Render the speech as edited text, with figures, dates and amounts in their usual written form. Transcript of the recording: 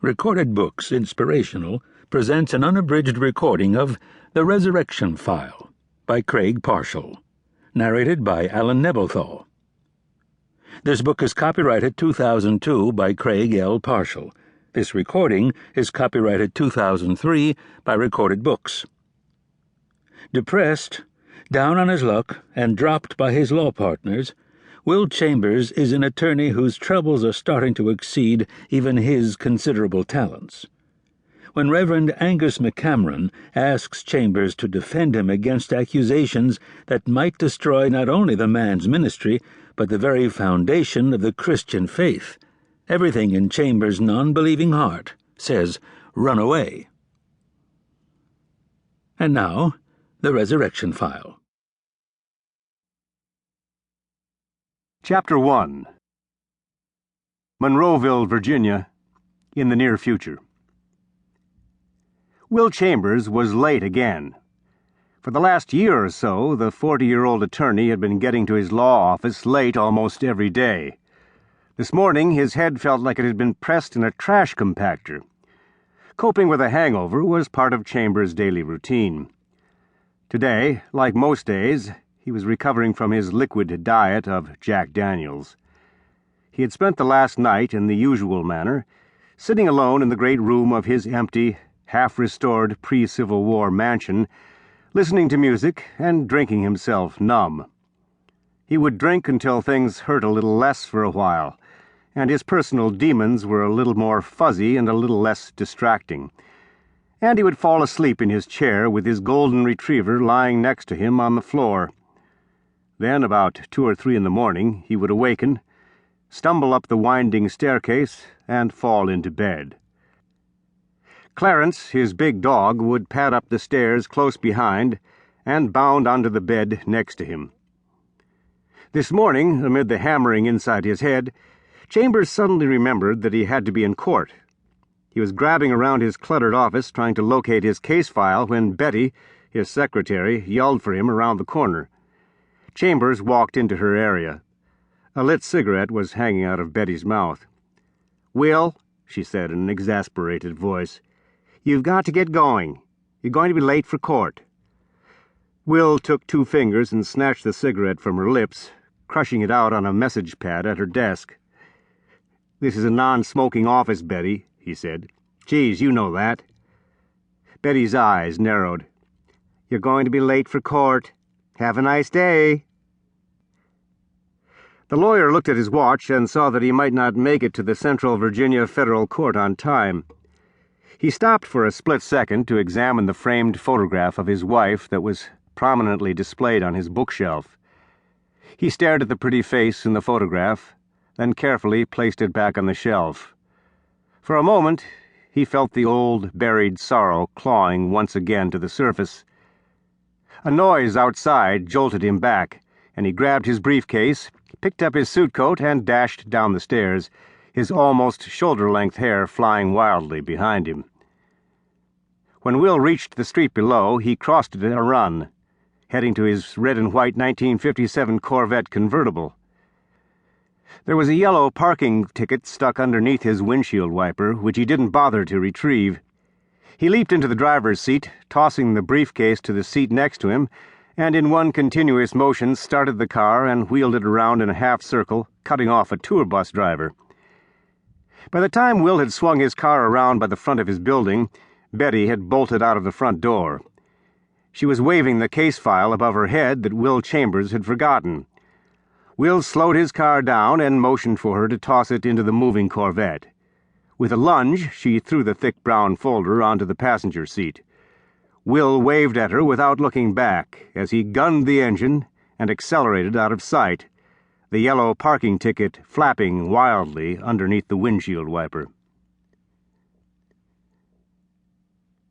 Recorded Books Inspirational presents an unabridged recording of The Resurrection File by Craig Parshall, narrated by Alan Nebelthau. This book is copyrighted 2002 by Craig L. Parshall. This recording is copyrighted 2003 by Recorded Books. Depressed, down on his luck, and dropped by his law partners, Will Chambers is an attorney whose troubles are starting to exceed even his considerable talents. When Reverend Angus MacCameron asks Chambers to defend him against accusations that might destroy not only the man's ministry, but the very foundation of the Christian faith, everything in Chambers' non-believing heart says, "Run away." And now, The Resurrection File. Chapter 1. Monroeville, Virginia, in the near future. Will Chambers was late again. For the last year or so, the 40-year-old attorney had been getting to his law office late almost every day. This morning, his head felt like it had been pressed in a trash compactor. Coping with a hangover was part of Chambers' daily routine. Today, like most days, he was recovering from his liquid diet of Jack Daniels. He had spent the last night in the usual manner, sitting alone in the great room of his empty, half-restored pre-Civil War mansion, listening to music and drinking himself numb. He would drink until things hurt a little less for a while, and his personal demons were a little more fuzzy and a little less distracting. And he would fall asleep in his chair with his golden retriever lying next to him on the floor. Then, about 2 or 3 in the morning, he would awaken, stumble up the winding staircase, and fall into bed. Clarence, his big dog, would pad up the stairs close behind and bound onto the bed next to him. This morning, amid the hammering inside his head, Chambers suddenly remembered that he had to be in court. He was grabbing around his cluttered office trying to locate his case file when Betty, his secretary, yelled for him around the corner. Chambers walked into her area. A lit cigarette was hanging out of Betty's mouth. "Will," she said in an exasperated voice, "you've got to get going. You're going to be late for court." Will took 2 fingers and snatched the cigarette from her lips, crushing it out on a message pad at her desk. "This is a non-smoking office, Betty," he said. "Geez, you know that." Betty's eyes narrowed. "You're going to be late for court. Have a nice day." The lawyer looked at his watch and saw that he might not make it to the Central Virginia Federal Court on time. He stopped for a split second to examine the framed photograph of his wife that was prominently displayed on his bookshelf. He stared at the pretty face in the photograph, then carefully placed it back on the shelf. For a moment, he felt the old, buried sorrow clawing once again to the surface. A noise outside jolted him back, and he grabbed his briefcase, picked up his suit coat, and dashed down the stairs, his almost shoulder-length hair flying wildly behind him. When Will reached the street below, he crossed it in a run, heading to his red-and-white 1957 Corvette convertible. There was a yellow parking ticket stuck underneath his windshield wiper, which he didn't bother to retrieve. He leaped into the driver's seat, tossing the briefcase to the seat next to him, and in one continuous motion started the car and wheeled it around in a half-circle, cutting off a tour bus driver. By the time Will had swung his car around by the front of his building, Betty had bolted out of the front door. She was waving the case file above her head that Will Chambers had forgotten. Will slowed his car down and motioned for her to toss it into the moving Corvette. With a lunge, she threw the thick brown folder onto the passenger seat. Will waved at her without looking back as he gunned the engine and accelerated out of sight, the yellow parking ticket flapping wildly underneath the windshield wiper.